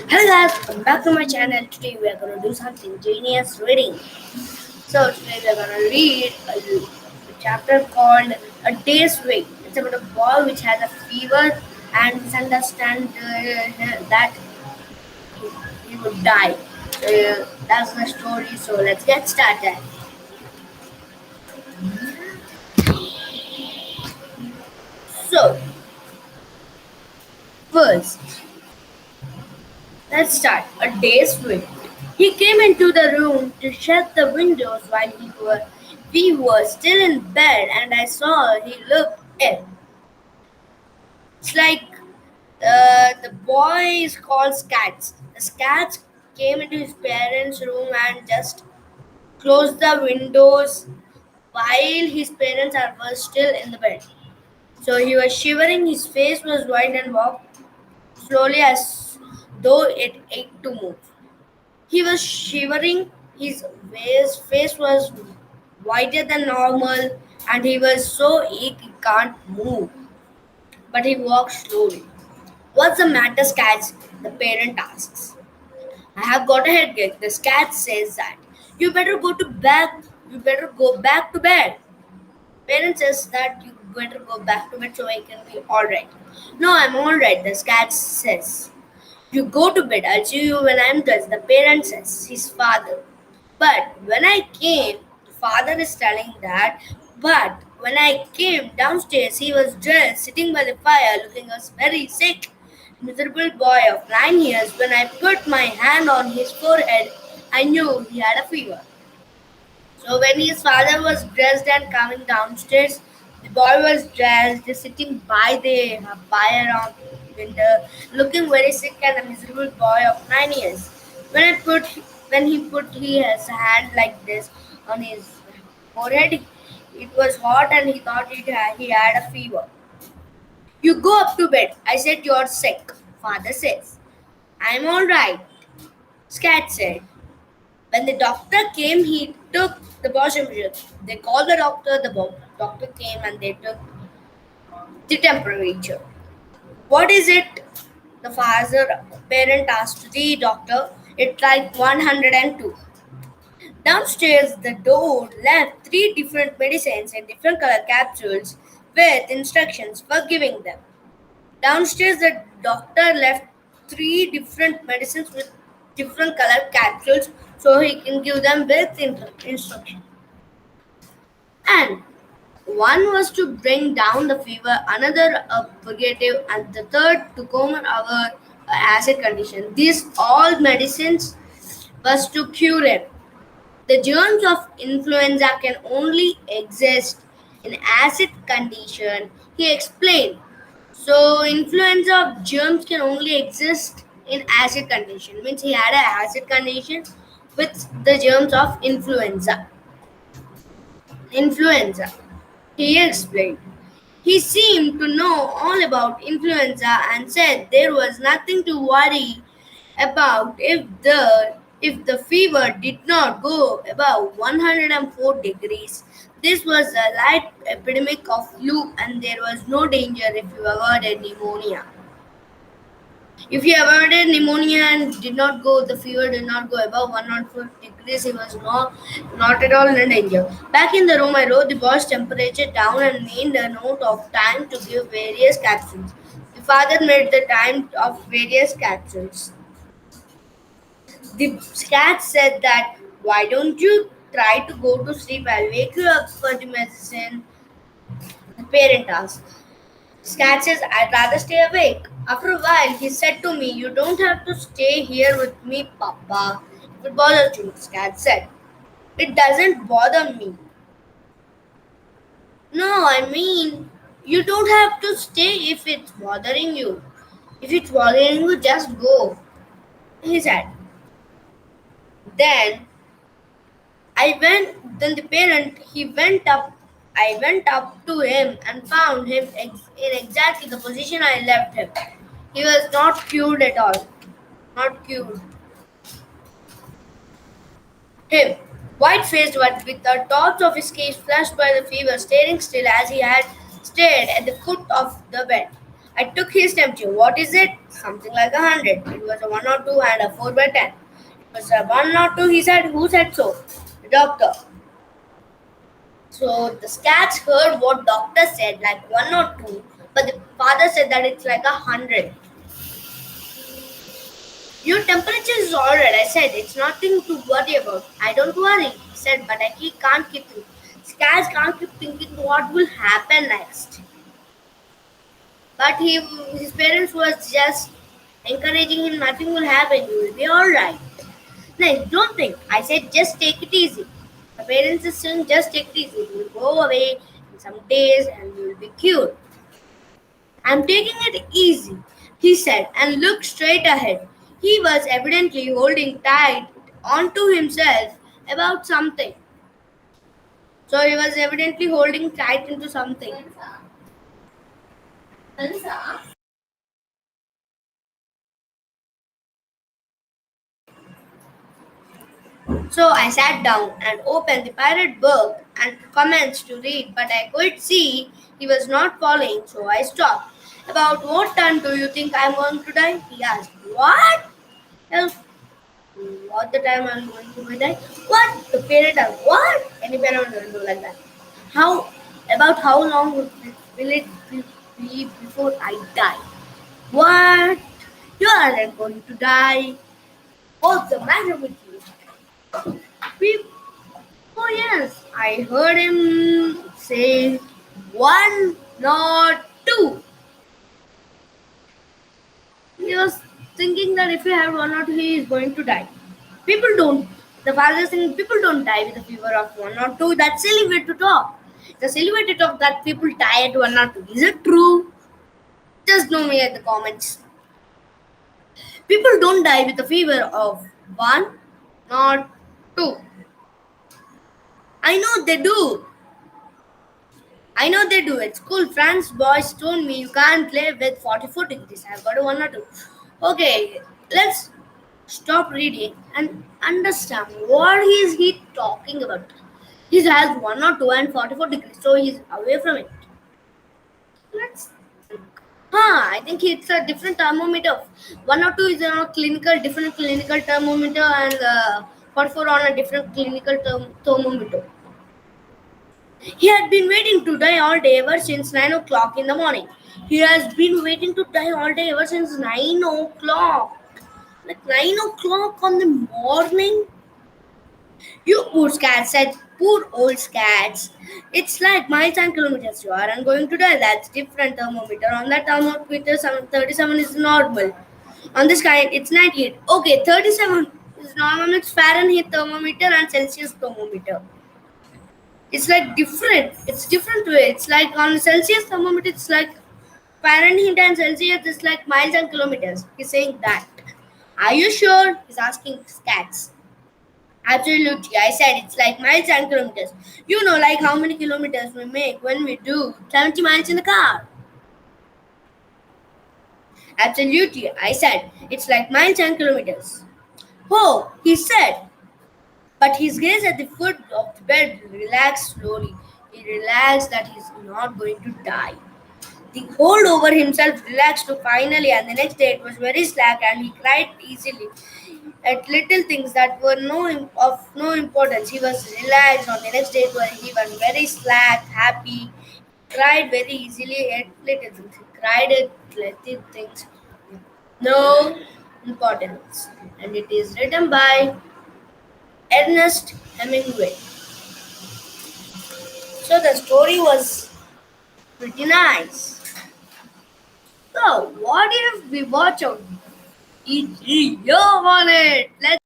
Hello guys, welcome back to my channel. Today we are gonna do something genius reading. So today we are gonna read a chapter called A Day's Wait. It's about a boy which has a fever and misunderstand that he would die. That's the story. So let's get started. So first, let's start. A Day's Wait. He came into the room to shut the windows while we were still in bed, and I saw he looked ill. It's like the boy is called Scats. The Scats came into his parents' room and just closed the windows while his were still in the bed. So he was shivering, his face was white and walked slowly as though it ached to move. He was shivering, his face was whiter than normal, and he was so weak he can't move. But he walked slowly. What's the matter, Scats? The parent asks. I have got a headache. The cat says that. You better go to bed. You better go back to bed. Parent says that you better go back to bed so I can be alright. No, I'm alright, the cat says. You go to bed. I'll see you when I'm dressed. The parent says, his father. But when I came, the father is telling that. But when I came downstairs, he was dressed, sitting by the fire, looking us very sick. Miserable boy of 9 years. When I put my hand on his forehead, I knew he had a fever. So when his father was dressed and coming downstairs, the boy was dressed, sitting by the fire on window, looking very sick and a miserable boy of 9 years. When I put when he put his hand like this on his forehead, it was hot and he thought he had a fever. You go up to bed. I said you're sick. Father says. I'm all right. Scat said. When the doctor came, he took the boy's temperature. They called the doctor. Doctor came and they took the temperature. What is it? The father parent asked the doctor. It's like 102. Downstairs, the door left three different medicines in different color capsules with instructions for giving them. Downstairs, the doctor left three different medicines with different color capsules so he can give them with instruction. And one was to bring down the fever, another a purgative, and the third to combat our acid condition. These all medicines was to cure it. The germs of influenza can only exist in acid condition, he explained. So influenza germs can only exist in acid condition. Means he had an acid condition with the germs of influenza. Influenza. He explained. He seemed to know all about influenza and said there was nothing to worry about if the fever did not go above 104 degrees. This was a light epidemic of flu and there was no danger if you avoided pneumonia. If you avoided pneumonia and did not go, the fever did not go above 104 degrees, he was not at all in danger. Back in the room, I wrote the boy's temperature down and made a note of time to give various capsules. The father made the time of various capsules. The cat said that, why don't you try to go to sleep? I'll wake you up for the medicine. The parent asked. Scat says, I'd rather stay awake. After a while, he said to me, you don't have to stay here with me, Papa. If it bothers you, Scat said. It doesn't bother me. No, I mean, you don't have to stay if it's bothering you. If it's bothering you, just go, he said. Then then the parent, I went up to him and found him in exactly the position I left him. He was not cured at all. Not cured. Him, white-faced but with the tops of his case flushed by the fever, staring still as he had stared at the foot of the bed. I took his temperature. What is it? Something like 100. It was a 1 or 2 and a 4 by 10. It was a 1 or 2, he said. Who said so? The doctor. So the scats heard what doctor said, like 1 or 2, but the father said that it's like 100. Your temperature is alright, I said. It's nothing to worry about. I don't worry, he said, but he can't keep thinking. Scats can't keep thinking what will happen next. But his parents was just encouraging him, nothing will happen, you will be alright. No, don't think. I said just take it easy. The parents are saying just take it easy. You will go away in some days and you will be cured. I'm taking it easy, he said, and looked straight ahead. He was evidently holding tight onto himself about something. So he was evidently holding tight into something. So I sat down and opened the pirate book and commenced to read, but I could see he was not following, so I stopped. About what time do you think I'm going to die? He asked. What? Else? What the time I'm going to die? What? The parent asked. What? Any parent will do like that. How? About how long will it be before I die? What? You aren't going to die. What's the matter with you? We Oh, yes, I heard him say 1, not 2. He was thinking that if he had 1 or 2, he is going to die. People don't. The father is saying people don't die with a fever of 1 or 2. That's silly way to talk. The silly way to talk that people die at 1 or 2. Is it true? Just know me at the comments. People don't die with a fever of 1, not 2. I know they do. I know they do. At school, France boys told me you can't play with 44 degrees. I've got a 1 or 2. Okay, let's stop reading and understand what is he talking about. He has 1 or 2 and 44 degrees, so he's away from it. Let's I think it's a different thermometer. 1 or 2 is a different clinical thermometer, and 44 on a different clinical thermometer. He had been waiting to die all day ever since 9 o'clock in the morning. He has been waiting to die all day ever since 9 o'clock. Like 9 o'clock on the morning? You poor scats said, poor old scats. It's like miles and kilometers you are and going to die. That's different thermometer. On that thermometer, 37 is normal. On this kind, it's 98. Okay, 37 is normal. It's Fahrenheit thermometer and Celsius thermometer. It's like different. It's different way. It's like on Celsius thermometer, it's like Fahrenheit and Celsius, it's like miles and kilometers. He's saying that. Are you sure? He's asking scats. Absolutely. I said it's like miles and kilometers. You know, like how many kilometers we make when we do 70 miles in the car. Absolutely. I said it's like miles and kilometers. Oh, he said. But his gaze at the foot of the bed relaxed slowly. He relaxed that he's not going to die. The hold over himself relaxed finally, and the next day it was very slack, and he cried easily at little things that were of no importance. He was relaxed. On the next day, he was very slack, happy. He cried very easily at little things. He cried at little things with no importance. And it is written by Ernest Hemingway. So the story was pretty nice. So what if we watch a video on it? Let's